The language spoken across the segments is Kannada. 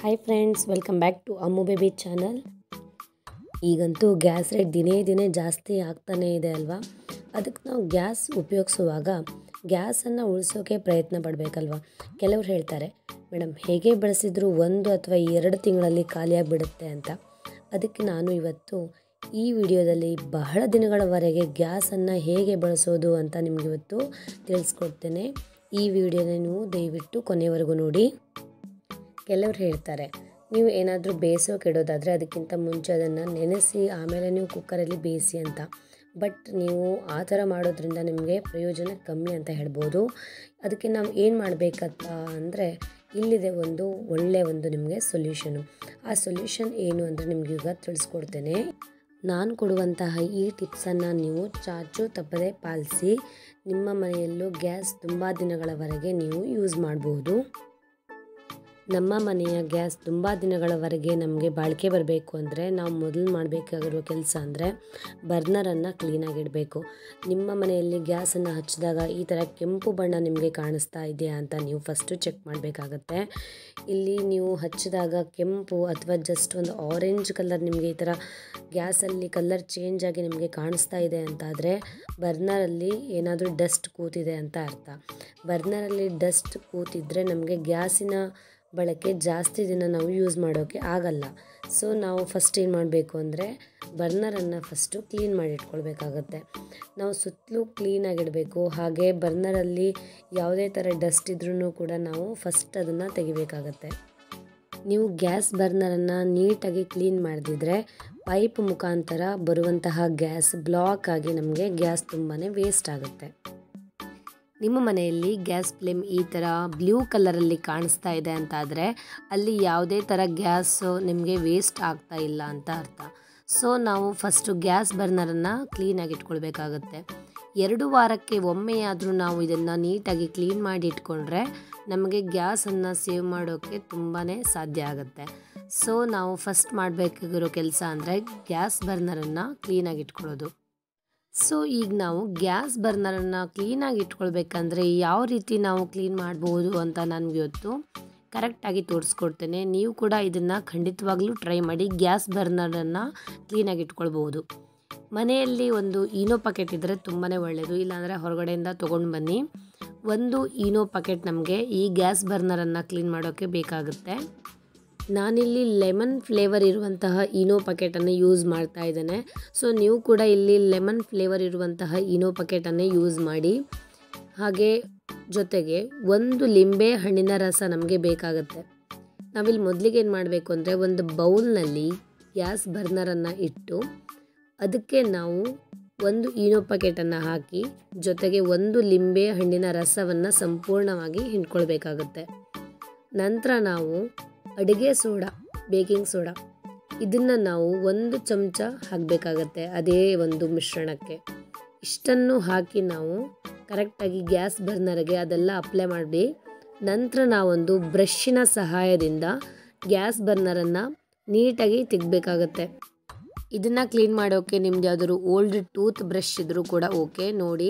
Hi friends, welcome back to Ammu baby channel. ಈಗಂತೂ ಗ್ಯಾಸ್ ರೇಟ್ ದಿನೇ ದಿನೇ ಜಾಸ್ತಿ ಆಗ್ತಾನೇ ಇದೆ ಅಲ್ವಾ. ಅದಕ್ಕೆ ನಾವು ಗ್ಯಾಸ್ ಉಪಯೋಗಿಸುವಾಗ ಗ್ಯಾಸನ್ನು ಉಳಿಸೋಕೆ ಪ್ರಯತ್ನ ಪಡಬೇಕಲ್ವ. ಕೆಲವ್ರು ಹೇಳ್ತಾರೆ, ಮೇಡಮ್ ಹೇಗೆ ಬಳಸಿದ್ರು 1 ಅಥವಾ 2 ತಿಂಗಳಲ್ಲಿ ಖಾಲಿಯಾಗಿಬಿಡುತ್ತೆ ಅಂತ. ಅದಕ್ಕೆ ನಾನು ಇವತ್ತು ಈ ವಿಡಿಯೋದಲ್ಲಿ ಬಹಳ ದಿನಗಳವರೆಗೆ ಗ್ಯಾಸನ್ನು ಹೇಗೆ ಬಳಸೋದು ಅಂತ ನಿಮಗೆ ಇವತ್ತು ತಿಳಿಸ್ಕೊಡ್ತೇನೆ. ಈ ವಿಡಿಯೋನ ನೀವು ದಯವಿಟ್ಟು ಕೊನೆವರೆಗೂ ನೋಡಿ. ಕೆಲವ್ರು ಹೇಳ್ತಾರೆ, ನೀವು ಏನಾದರೂ ಬೇಯಿಸೋಕೆ ಇಡೋದಾದರೆ ಅದಕ್ಕಿಂತ ಮುಂಚೆ ಅದನ್ನು ನೆನೆಸಿ ಆಮೇಲೆ ನೀವು ಕುಕ್ಕರಲ್ಲಿ ಬೇಯಿಸಿ ಅಂತ. ಬಟ್ ನೀವು ಆ ಥರ ಮಾಡೋದ್ರಿಂದ ನಿಮಗೆ ಪ್ರಯೋಜನ ಕಮ್ಮಿ ಅಂತ ಹೇಳ್ಬೋದು. ಅದಕ್ಕೆ ನಾವು ಏನು ಮಾಡಬೇಕಂತ ಅಂದರೆ ಇಲ್ಲಿದೆ ಒಂದು ಒಳ್ಳೆಯ ನಿಮಗೆ ಸೊಲ್ಯೂಷನು. ಆ ಸೊಲ್ಯೂಷನ್ ಏನು ಅಂದರೆ ನಿಮಗೆ ಈಗ ತಿಳಿಸ್ಕೊಡ್ತೇನೆ. ನಾನು ಕೊಡುವಂತಹ ಈ ಟಿಪ್ಸನ್ನು ನೀವು ಚಾಚು ತಪ್ಪದೆ ಪಾಲಿಸಿ ನಿಮ್ಮ ಮನೆಯಲ್ಲೂ ಗ್ಯಾಸ್ ತುಂಬ ದಿನಗಳವರೆಗೆ ನೀವು ಯೂಸ್ ಮಾಡಬಹುದು. ನಮ್ಮ ಮನೆಯ ಗ್ಯಾಸ್ ತುಂಬ ದಿನಗಳವರೆಗೆ ನಮಗೆ ಬಾಳಿಕೆ ಬರಬೇಕು ಅಂದರೆ ನಾವು ಮೊದಲು ಮಾಡಬೇಕಾಗಿರೋ ಕೆಲಸ ಅಂದರೆ ಬರ್ನರನ್ನು ಕ್ಲೀನಾಗಿಡಬೇಕು. ನಿಮ್ಮ ಮನೆಯಲ್ಲಿ ಗ್ಯಾಸನ್ನು ಹಚ್ಚಿದಾಗ ಈ ಥರ ಕೆಂಪು ಬಣ್ಣ ನಿಮಗೆ ಕಾಣಿಸ್ತಾ ಇದೆಯಾ ಅಂತ ನೀವು ಫಸ್ಟು ಚೆಕ್ ಮಾಡಬೇಕಾಗತ್ತೆ. ಇಲ್ಲಿ ನೀವು ಹಚ್ಚಿದಾಗ ಕೆಂಪು ಅಥವಾ ಜಸ್ಟ್ ಒಂದು ಆರೆಂಜ್ ಕಲರ್ ನಿಮಗೆ ಈ ಥರ ಗ್ಯಾಸಲ್ಲಿ ಕಲರ್ ಚೇಂಜ್ ಆಗಿ ನಿಮಗೆ ಕಾಣಿಸ್ತಾ ಇದೆ ಅಂತಾದರೆ ಬರ್ನರಲ್ಲಿ ಏನಾದರೂ ಡಸ್ಟ್ ಕೂತಿದೆ ಅಂತ ಅರ್ಥ. ಬರ್ನರಲ್ಲಿ ಡಸ್ಟ್ ಕೂತಿದ್ರೆ ನಮಗೆ ಗ್ಯಾಸಿನ ಬಳಕೆ ಜಾಸ್ತಿ ದಿನ ನಾವು ಯೂಸ್ ಮಾಡೋಕ್ಕೆ ಆಗಲ್ಲ. ಸೊ ನಾವು ಫಸ್ಟ್ ಏನು ಮಾಡಬೇಕು ಅಂದರೆ ಬರ್ನರನ್ನು ಫಸ್ಟು ಕ್ಲೀನ್ ಮಾಡಿ ಇಟ್ಕೊಳ್ಬೇಕಾಗತ್ತೆ. ನಾವು ಸುತ್ತಲೂ ಕ್ಲೀನಾಗಿಡಬೇಕು. ಹಾಗೆ ಬರ್ನರಲ್ಲಿ ಯಾವುದೇ ಥರ ಡಸ್ಟ್ ಇದ್ರೂ ಕೂಡ ನಾವು ಫಸ್ಟ್ ಅದನ್ನು ತೆಗಿಬೇಕಾಗತ್ತೆ. ನೀವು ಗ್ಯಾಸ್ ಬರ್ನರನ್ನು ನೀಟಾಗಿ ಕ್ಲೀನ್ ಮಾಡದಿದ್ರೆ ಪೈಪ್ ಮುಖಾಂತರ ಬರುವಂತಹ ಗ್ಯಾಸ್ ಬ್ಲಾಕ್ ಆಗಿ ನಮಗೆ ಗ್ಯಾಸ್ ತುಂಬಾ ವೇಸ್ಟ್ ಆಗುತ್ತೆ. ನಿಮ್ಮ ಮನೆಯಲ್ಲಿ ಗ್ಯಾಸ್ ಫ್ಲೇಮ್ ಈ ಥರ ಬ್ಲೂ ಕಲರಲ್ಲಿ ಕಾಣಿಸ್ತಾ ಇದೆ ಅಂತಾದರೆ ಅಲ್ಲಿ ಯಾವುದೇ ಥರ ಗ್ಯಾಸು ನಿಮಗೆ ವೇಸ್ಟ್ ಆಗ್ತಾ ಇಲ್ಲ ಅಂತ ಅರ್ಥ. ಸೊ ನಾವು ಫಸ್ಟು ಗ್ಯಾಸ್ ಬರ್ನರನ್ನು ಕ್ಲೀನಾಗಿ ಇಟ್ಕೊಳ್ಬೇಕಾಗತ್ತೆ. 2 ವಾರಕ್ಕೆ ಒಮ್ಮೆಯಾದರೂ ನಾವು ಇದನ್ನು ನೀಟಾಗಿ ಕ್ಲೀನ್ ಮಾಡಿ ಇಟ್ಕೊಂಡ್ರೆ ನಮಗೆ ಗ್ಯಾಸನ್ನು ಸೇವ್ ಮಾಡೋಕ್ಕೆ ತುಂಬಾ ಸಾಧ್ಯ ಆಗುತ್ತೆ. ಸೊ ನಾವು ಫಸ್ಟ್ ಮಾಡಬೇಕಾಗಿರೋ ಕೆಲಸ ಅಂದರೆ ಗ್ಯಾಸ್ ಬರ್ನರನ್ನು ಕ್ಲೀನಾಗಿ ಇಟ್ಕೊಳ್ಳೋದು. ಸೊ ಈಗ ನಾವು ಗ್ಯಾಸ್ ಬರ್ನರನ್ನು ಕ್ಲೀನಾಗಿ ಇಟ್ಕೊಳ್ಬೇಕಂದ್ರೆ ಯಾವ ರೀತಿ ನಾವು ಕ್ಲೀನ್ ಮಾಡ್ಬೋದು ಅಂತ ನನಗೆ ಇವತ್ತು ಕರೆಕ್ಟಾಗಿ ತೋರಿಸ್ಕೊಡ್ತೇನೆ. ನೀವು ಕೂಡ ಇದನ್ನು ಖಂಡಿತವಾಗ್ಲೂ ಟ್ರೈ ಮಾಡಿ. ಗ್ಯಾಸ್ ಬರ್ನರನ್ನು ಕ್ಲೀನಾಗಿ ಇಟ್ಕೊಳ್ಬೋದು. ಮನೆಯಲ್ಲಿ ಒಂದು ಈನೋ ಪ್ಯಾಕೆಟ್ ಇದ್ದರೆ ತುಂಬಾ ಒಳ್ಳೆಯದು. ಇಲ್ಲಾಂದರೆ ಹೊರಗಡೆಯಿಂದ ತೊಗೊಂಡು ಬನ್ನಿ. ಒಂದು ಈನೋ ಪ್ಯಾಕೆಟ್ ನಮಗೆ ಈ ಗ್ಯಾಸ್ ಬರ್ನರನ್ನು ಕ್ಲೀನ್ ಮಾಡೋಕ್ಕೆ ಬೇಕಾಗುತ್ತೆ. ನಾನಿಲ್ಲಿ ಲೆಮನ್ ಫ್ಲೇವರ್ ಇರುವಂತಹ ಈನೋ ಪ್ಯಾಕೆಟನ್ನು ಯೂಸ್ ಮಾಡ್ತಾ ಇದ್ದೇನೆ. ಸೊ ನೀವು ಕೂಡ ಇಲ್ಲಿ ಲೆಮನ್ ಫ್ಲೇವರ್ ಇರುವಂತಹ ಈನೋ ಪ್ಯಾಕೆಟನ್ನೇ ಯೂಸ್ ಮಾಡಿ. ಹಾಗೆ ಜೊತೆಗೆ 1 ಲಿಂಬೆ ಹಣ್ಣಿನ ರಸ ನಮಗೆ ಬೇಕಾಗುತ್ತೆ. ನಾವಿಲ್ಲಿ ಮೊದಲಿಗೆ ಏನು ಮಾಡಬೇಕು ಅಂದರೆ ಒಂದು ಬೌಲ್ನಲ್ಲಿ ಗ್ಯಾಸ್ ಬರ್ನರನ್ನು ಇಟ್ಟು ಅದಕ್ಕೆ ನಾವು 1 ಈನೋ ಪ್ಯಾಕೆಟನ್ನು ಹಾಕಿ ಜೊತೆಗೆ 1 ಲಿಂಬೆ ಹಣ್ಣಿನ ರಸವನ್ನು ಸಂಪೂರ್ಣವಾಗಿ ಹಿಂಡ್ಕೊಳ್ಬೇಕಾಗುತ್ತೆ. ನಂತರ ನಾವು ಅಡುಗೆ ಸೋಡಾ, ಬೇಕಿಂಗ್ ಸೋಡಾ ಇದನ್ನು ನಾವು 1 ಚಮಚ ಹಾಕಬೇಕಾಗತ್ತೆ ಅದೇ ಒಂದು ಮಿಶ್ರಣಕ್ಕೆ. ಇಷ್ಟನ್ನು ಹಾಕಿ ನಾವು ಕರೆಕ್ಟಾಗಿ ಗ್ಯಾಸ್ ಬರ್ನರ್ಗೆ ಅದೆಲ್ಲ ಅಪ್ಲೈ ಮಾಡಿ ನಂತರ ನಾವೊಂದು ಬ್ರಷ್ಷಿನ ಸಹಾಯದಿಂದ ಗ್ಯಾಸ್ ಬರ್ನರನ್ನು ನೀಟಾಗಿ ತೆಗಿಬೇಕಾಗತ್ತೆ. ಇದನ್ನು ಕ್ಲೀನ್ ಮಾಡೋಕ್ಕೆ ನಿಮ್ದು ಯಾವುದಾದ್ರು ಓಲ್ಡ್ ಟೂತ್ ಬ್ರಷ್ ಇದ್ದರೂ ಕೂಡ ಓಕೆ. ನೋಡಿ,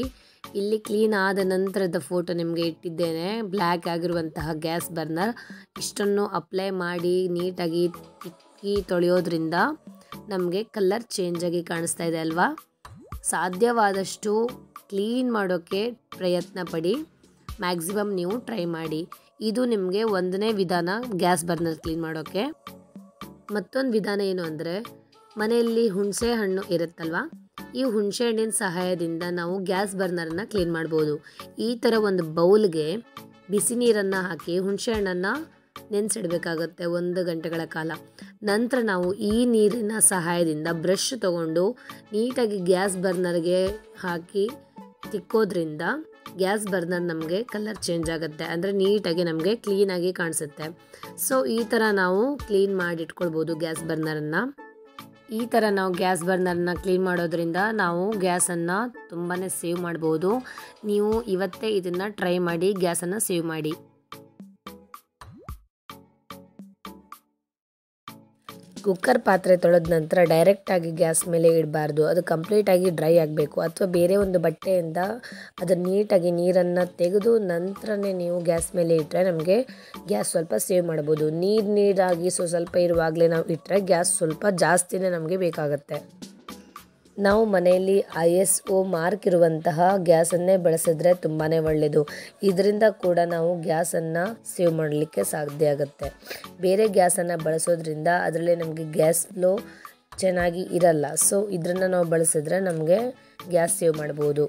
ಇಲ್ಲಿ ಕ್ಲೀನ್ ಆದ ನಂತರದ ಫೋಟೋ ನಿಮಗೆ ಇಟ್ಟಿದ್ದೇನೆ. ಬ್ಲ್ಯಾಕ್ ಆಗಿರುವಂತಹ ಗ್ಯಾಸ್ ಬರ್ನರ್ ಇಷ್ಟನ್ನು ಅಪ್ಲೈ ಮಾಡಿ ನೀಟಾಗಿ ತಿಕ್ಕಿ ತೊಳೆಯೋದ್ರಿಂದ ನಮಗೆ ಕಲರ್ ಚೇಂಜ್ ಆಗಿ ಕಾಣಿಸ್ತಾ ಇದೆ ಅಲ್ವಾ. ಸಾಧ್ಯವಾದಷ್ಟು ಕ್ಲೀನ್ ಮಾಡೋಕ್ಕೆ ಪ್ರಯತ್ನ ಪಡಿ. ಮ್ಯಾಕ್ಸಿಮಮ್ ನೀವು ಟ್ರೈ ಮಾಡಿ. ಇದು ನಿಮಗೆ 1ನೇ ವಿಧಾನ ಗ್ಯಾಸ್ ಬರ್ನರ್ ಕ್ಲೀನ್ ಮಾಡೋಕ್ಕೆ. ಮತ್ತೊಂದು ವಿಧಾನ ಏನು ಅಂದರೆ ಮನೆಯಲ್ಲಿ ಹುಣಸೆ ಹಣ್ಣು ಇರುತ್ತಲ್ವ, ಈ ಹುಣಸೆ ಹಣ್ಣಿನ ಸಹಾಯದಿಂದ ನಾವು ಗ್ಯಾಸ್ ಬರ್ನರನ್ನು ಕ್ಲೀನ್ ಮಾಡ್ಬೋದು. ಈ ಥರ ಒಂದು ಬೌಲ್ಗೆ ಬಿಸಿ ನೀರನ್ನು ಹಾಕಿ ಹುಣಸೆ ಹಣ್ಣನ್ನು ನೆನೆಸಿಡಬೇಕಾಗತ್ತೆ 1 ಗಂಟೆಗಳ ಕಾಲ. ನಂತರ ನಾವು ಈ ನೀರಿನ ಸಹಾಯದಿಂದ ಬ್ರಷ್ ತೊಗೊಂಡು ನೀಟಾಗಿ ಗ್ಯಾಸ್ ಬರ್ನರ್ಗೆ ಹಾಕಿ ತಿಕ್ಕೋದ್ರಿಂದ ಗ್ಯಾಸ್ ಬರ್ನರ್ ನಮಗೆ ಕಲರ್ ಚೇಂಜ್ ಆಗುತ್ತೆ. ಅಂದರೆ ನೀಟಾಗಿ ನಮಗೆ ಕ್ಲೀನಾಗಿ ಕಾಣಿಸುತ್ತೆ. ಸೊ ಈ ಥರ ನಾವು ಕ್ಲೀನ್ ಮಾಡಿ ಇಟ್ಕೊಳ್ಬೋದು ಗ್ಯಾಸ್ ಬರ್ನರನ್ನು. ಈ ಥರ ನಾವು ಗ್ಯಾಸ್ ಬರ್ನರನ್ನು ಕ್ಲೀನ್ ಮಾಡೋದ್ರಿಂದ ನಾವು ಗ್ಯಾಸನ್ನು ತುಂಬಾ ಸೇವ್ ಮಾಡ್ಬೋದು. ನೀವು ಇವತ್ತೇ ಇದನ್ನು ಟ್ರೈ ಮಾಡಿ ಗ್ಯಾಸನ್ನು ಸೇವ್ ಮಾಡಿ. ಕುಕ್ಕರ್ ಪಾತ್ರೆ ತೊಳೆದ ನಂತರ ಡೈರೆಕ್ಟಾಗಿ ಗ್ಯಾಸ್ ಮೇಲೆ ಇಡಬಾರ್ದು. ಅದು ಕಂಪ್ಲೀಟಾಗಿ ಡ್ರೈ ಆಗಬೇಕು, ಅಥವಾ ಬೇರೆ ಒಂದು ಬಟ್ಟೆಯಿಂದ ಅದನ್ನು ನೀಟಾಗಿ ನೀರನ್ನು ತೆಗೆದು ನಂತರನೇ ನೀವು ಗ್ಯಾಸ್ ಮೇಲೆ ಇಟ್ಟರೆ ನಮಗೆ ಗ್ಯಾಸ್ ಸ್ವಲ್ಪ ಸೇವ್ ಮಾಡ್ಬೋದು. ನೀರಾಗಿ ಸ್ವಲ್ಪ ಇರುವಾಗಲೇ ನಾವು ಇಟ್ಟರೆ ಗ್ಯಾಸ್ ಸ್ವಲ್ಪ ಜಾಸ್ತಿನೇ ನಮಗೆ ಬೇಕಾಗುತ್ತೆ. ನಾವು ಮನೆಯಲ್ಲಿ ISO ಮಾರ್ಕ್ ಇರುವಂತಹ ಗ್ಯಾಸನ್ನೇ ಬಳಸಿದ್ರೆ ತುಂಬಾ ಒಳ್ಳೆಯದು. ಇದರಿಂದ ಕೂಡ ನಾವು ಗ್ಯಾಸನ್ನು ಸೇವ್ ಮಾಡಲಿಕ್ಕೆ ಸಾಧ್ಯ ಆಗುತ್ತೆ. ಬೇರೆ ಗ್ಯಾಸನ್ನು ಬಳಸೋದ್ರಿಂದ ಅದರಲ್ಲಿ ನಮಗೆ ಗ್ಯಾಸ್ ಫ್ಲೋ ಚೆನ್ನಾಗಿ ಇರಲ್ಲ. ಸೊ ಇದನ್ನು ನಾವು ಬಳಸಿದ್ರೆ ನಮಗೆ ಗ್ಯಾಸ್ ಸೇವ್ ಮಾಡ್ಬೋದು.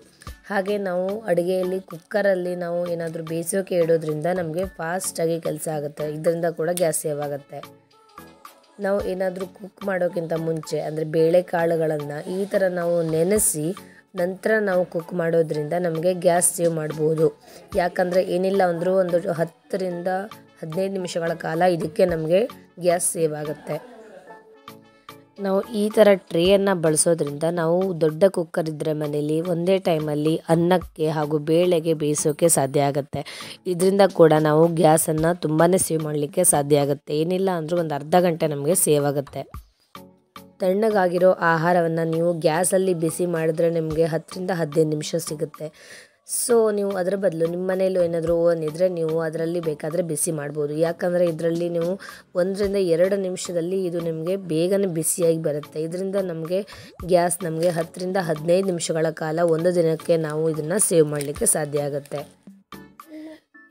ಹಾಗೆ ನಾವು ಅಡುಗೆಯಲ್ಲಿ ಕುಕ್ಕರಲ್ಲಿ ನಾವು ಏನಾದರೂ ಬೇಯಿಸೋಕೆ ಇಡೋದ್ರಿಂದ ನಮಗೆ ಫಾಸ್ಟಾಗಿ ಕೆಲಸ ಆಗುತ್ತೆ. ಇದರಿಂದ ಕೂಡ ಗ್ಯಾಸ್ ಸೇವ್ ಆಗುತ್ತೆ. ನಾವು ಏನಾದರೂ ಕುಕ್ ಮಾಡೋಕ್ಕಿಂತ ಮುಂಚೆ ಅಂದರೆ ಬೇಳೆಕಾಳುಗಳನ್ನು ಈ ಥರ ನಾವು ನೆನೆಸಿ ನಂತರ ನಾವು ಕುಕ್ ಮಾಡೋದ್ರಿಂದ ನಮಗೆ ಗ್ಯಾಸ್ ಸೇವ್ ಮಾಡ್ಬೋದು. ಯಾಕಂದರೆ ಏನಿಲ್ಲ ಅಂದರೂ ಒಂದು 10 ರಿಂದ 15 ನಿಮಿಷಗಳ ಕಾಲ ಇದಕ್ಕೆ ನಮಗೆ ಗ್ಯಾಸ್ ಸೇವ್ ಆಗುತ್ತೆ. ನಾವು ಈ ಥರ ಟ್ರೇಯನ್ನು ಬಳಸೋದ್ರಿಂದ ನಾವು ದೊಡ್ಡ ಕುಕ್ಕರ್ ಇದ್ದರೆ ಮನೇಲಿ ಒಂದೇ ಟೈಮಲ್ಲಿ ಅನ್ನಕ್ಕೆ ಹಾಗೂ ಬೇಳೆಗೆ ಬೇಯಿಸೋಕ್ಕೆ ಸಾಧ್ಯ ಆಗುತ್ತೆ. ಇದರಿಂದ ಕೂಡ ನಾವು ಗ್ಯಾಸನ್ನು ತುಂಬಾ ಸೇವ್ ಮಾಡಲಿಕ್ಕೆ ಸಾಧ್ಯ ಆಗುತ್ತೆ. ಏನಿಲ್ಲ ಅಂದರೂ ಒಂದು ಅರ್ಧ ಗಂಟೆ ನಮಗೆ ಸೇವ್ ಆಗುತ್ತೆ. ತಣ್ಣಗಾಗಿರೋ ಆಹಾರವನ್ನು ನೀವು ಗ್ಯಾಸಲ್ಲಿ ಬಿಸಿ ಮಾಡಿದ್ರೆ ನಿಮಗೆ 10 ರಿಂದ 15 ನಿಮಿಷ ಸಿಗುತ್ತೆ. ಸೊ ನೀವು ಅದರ ಬದಲು ನಿಮ್ಮ ಮನೆಯಲ್ಲೂ ಏನಾದರೂ ಓವನ್ ಇದ್ದರೆ ನೀವು ಅದರಲ್ಲಿ ಬೇಕಾದರೆ ಬಿಸಿ ಮಾಡ್ಬೋದು. ಯಾಕಂದರೆ ಇದರಲ್ಲಿ ನೀವು 1 ರಿಂದ 2 ನಿಮಿಷದಲ್ಲಿ ಇದು ನಿಮಗೆ ಬೇಗನೆ ಬಿಸಿಯಾಗಿ ಬರುತ್ತೆ. ಇದರಿಂದ ನಮಗೆ ಗ್ಯಾಸ್ ನಮಗೆ 10 ರಿಂದ 15 ನಿಮಿಷಗಳ ಕಾಲ ಒಂದು ದಿನಕ್ಕೆ ನಾವು ಇದನ್ನು ಸೇವ್ ಮಾಡಲಿಕ್ಕೆ ಸಾಧ್ಯ ಆಗುತ್ತೆ.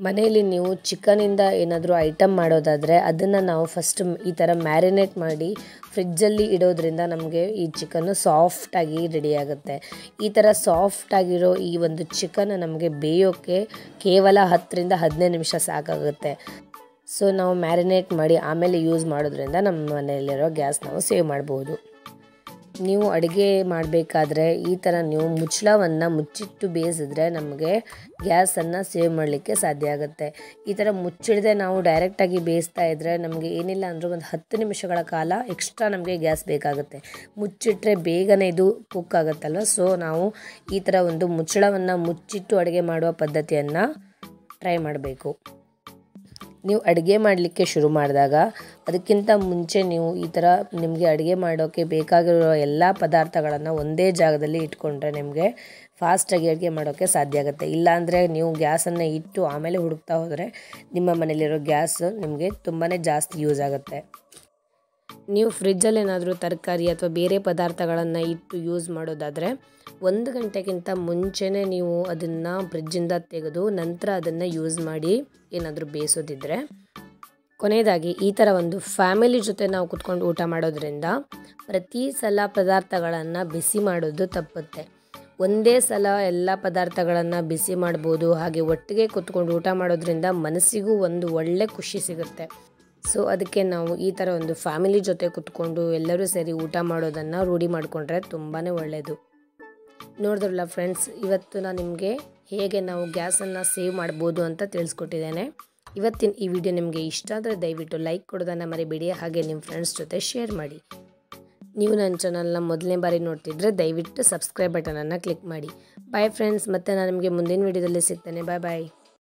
ಮನೆಯಲ್ಲಿ ನೀವು ಚಿಕನಿಂದ ಏನಾದರೂ ಐಟಮ್ ಮಾಡೋದಾದರೆ ಅದನ್ನು ನಾವು ಫಸ್ಟ್ ಈ ಥರ ಮ್ಯಾರಿನೇಟ್ ಮಾಡಿ ಫ್ರಿಜ್ಜಲ್ಲಿ ಇಡೋದ್ರಿಂದ ನಮಗೆ ಈ ಚಿಕನ್ನು ಸಾಫ್ಟಾಗಿ ರೆಡಿ ಆಗುತ್ತೆ. ಈ ಥರ ಸಾಫ್ಟಾಗಿರೋ ಈ ಒಂದು ಚಿಕನ್ ನಮಗೆ ಬೇಯೋಕ್ಕೆ ಕೇವಲ 10 ರಿಂದ 15 ನಿಮಿಷ ಸಾಕಾಗುತ್ತೆ. ಸೊ ನಾವು ಮ್ಯಾರಿನೇಟ್ ಮಾಡಿ ಆಮೇಲೆ ಯೂಸ್ ಮಾಡೋದ್ರಿಂದ ನಮ್ಮ ಮನೆಯಲ್ಲಿರೋ ಗ್ಯಾಸ್ ನಾವು ಸೇವ್ ಮಾಡ್ಬೋದು. ನೀವು ಅಡುಗೆ ಮಾಡಬೇಕಾದ್ರೆ ಈ ಥರ ನೀವು ಮುಚ್ಚಳವನ್ನು ಮುಚ್ಚಿಟ್ಟು ಬೇಯಿಸಿದ್ರೆ ನಮಗೆ ಗ್ಯಾಸನ್ನು ಸೇವ್ ಮಾಡಲಿಕ್ಕೆ ಸಾಧ್ಯ ಆಗುತ್ತೆ. ಈ ಥರ ಮುಚ್ಚಿಡದೆ ನಾವು ಡೈರೆಕ್ಟಾಗಿ ಬೇಯಿಸ್ತಾ ಇದ್ದರೆ ನಮಗೆ ಏನಿಲ್ಲ ಅಂದರೂ ಒಂದು 10 ನಿಮಿಷಗಳ ಕಾಲ ಎಕ್ಸ್ಟ್ರಾ ನಮಗೆ ಗ್ಯಾಸ್ ಬೇಕಾಗುತ್ತೆ. ಮುಚ್ಚಿಟ್ರೆ ಬೇಗನೆ ಇದು ಕುಕ್ ಆಗುತ್ತಲ್ವ. ಸೊ ನಾವು ಈ ಥರ ಒಂದು ಮುಚ್ಚಳವನ್ನು ಮುಚ್ಚಿಟ್ಟು ಅಡುಗೆ ಮಾಡುವ ಪದ್ಧತಿಯನ್ನು ಟ್ರೈ ಮಾಡಬೇಕು. ನೀವು ಅಡುಗೆ ಮಾಡಲಿಕ್ಕೆ ಶುರು ಮಾಡಿದಾಗ ಅದಕ್ಕಿಂತ ಮುಂಚೆ ನೀವು ಈ ಥರ ನಿಮಗೆ ಅಡುಗೆ ಮಾಡೋಕ್ಕೆ ಬೇಕಾಗಿರೋ ಎಲ್ಲ ಪದಾರ್ಥಗಳನ್ನು ಒಂದೇ ಜಾಗದಲ್ಲಿ ಇಟ್ಕೊಂಡ್ರೆ ನಿಮಗೆ ಫಾಸ್ಟಾಗಿ ಅಡುಗೆ ಮಾಡೋಕ್ಕೆ ಸಾಧ್ಯ ಆಗುತ್ತೆ. ಇಲ್ಲಾಂದರೆ ನೀವು ಗ್ಯಾಸನ್ನು ಇಟ್ಟು ಆಮೇಲೆ ಹುಡುಕ್ತಾ ಹೋದರೆ ನಿಮ್ಮ ಮನೇಲಿರೋ ಗ್ಯಾಸ್ ನಿಮಗೆ ತುಂಬಾ ಜಾಸ್ತಿ ಯೂಸ್ ಆಗುತ್ತೆ. ನೀವು ಫ್ರಿಜ್ಜಲ್ಲಿ ಏನಾದರೂ ತರಕಾರಿ ಅಥವಾ ಬೇರೆ ಪದಾರ್ಥಗಳನ್ನು ಇಟ್ಟು ಯೂಸ್ ಮಾಡೋದಾದರೆ 1 ಗಂಟೆಗಿಂತ ಮುಂಚೆನೇ ನೀವು ಅದನ್ನು ಫ್ರಿಜ್ಜಿಂದ ತೆಗೆದು ನಂತರ ಅದನ್ನು ಯೂಸ್ ಮಾಡಿ ಏನಾದರೂ ಬೇಯಿಸೋದಿದ್ದರೆ. ಕೊನೆಯದಾಗಿ ಈ ಥರ ಒಂದು ಫ್ಯಾಮಿಲಿ ಜೊತೆ ನಾವು ಕುತ್ಕೊಂಡು ಊಟ ಮಾಡೋದ್ರಿಂದ ಪ್ರತಿ ಸಲ ಪದಾರ್ಥಗಳನ್ನು ಬಿಸಿ ಮಾಡೋದು ತಪ್ಪುತ್ತೆ. ಒಂದೇ ಸಲ ಎಲ್ಲ ಪದಾರ್ಥಗಳನ್ನು ಬಿಸಿ ಮಾಡ್ಬೋದು. ಹಾಗೆ ಒಟ್ಟಿಗೆ ಕುತ್ಕೊಂಡು ಊಟ ಮಾಡೋದ್ರಿಂದ ಮನಸ್ಸಿಗೂ ಒಂದು ಒಳ್ಳೆ ಖುಷಿ ಸಿಗುತ್ತೆ. ಸೊ ಅದಕ್ಕೆ ನಾವು ಈ ಥರ ಒಂದು ಫ್ಯಾಮಿಲಿ ಜೊತೆ ಕುತ್ಕೊಂಡು ಎಲ್ಲರೂ ಸೇರಿ ಊಟ ಮಾಡೋದನ್ನು ರೂಢಿ ಮಾಡಿಕೊಂಡ್ರೆ ತುಂಬಾ ಒಳ್ಳೆಯದು. ನೋಡಿದ್ರಲ್ಲ ಫ್ರೆಂಡ್ಸ್, ಇವತ್ತು ನಾನು ನಿಮಗೆ ಹೇಗೆ ನಾವು ಗ್ಯಾಸನ್ನು ಸೇವ್ ಮಾಡ್ಬೋದು ಅಂತ ತಿಳಿಸ್ಕೊಟ್ಟಿದ್ದೇನೆ. ಇವತ್ತಿನ ಈ ವಿಡಿಯೋ ನಿಮಗೆ ಇಷ್ಟ ಆದರೆ ದಯವಿಟ್ಟು ಲೈಕ್ ಕೊಡೋದನ್ನು ಮರಿಬೇಡಿ. ಹಾಗೆ ನಿಮ್ಮ ಫ್ರೆಂಡ್ಸ್ ಜೊತೆ ಶೇರ್ ಮಾಡಿ. ನೀವು ನನ್ನ ಚಾನಲ್ನ ಮೊದಲನೇ ಬಾರಿ ನೋಡ್ತಿದ್ರೆ ದಯವಿಟ್ಟು ಸಬ್ಸ್ಕ್ರೈಬ್ ಬಟನನ್ನು ಕ್ಲಿಕ್ ಮಾಡಿ. ಬಾಯ್ ಫ್ರೆಂಡ್ಸ್, ಮತ್ತೆ ನಾನು ನಿಮಗೆ ಮುಂದಿನ ವಿಡಿಯೋದಲ್ಲಿ ಸಿಗ್ತೇನೆ. ಬಾಯ್ ಬಾಯ್.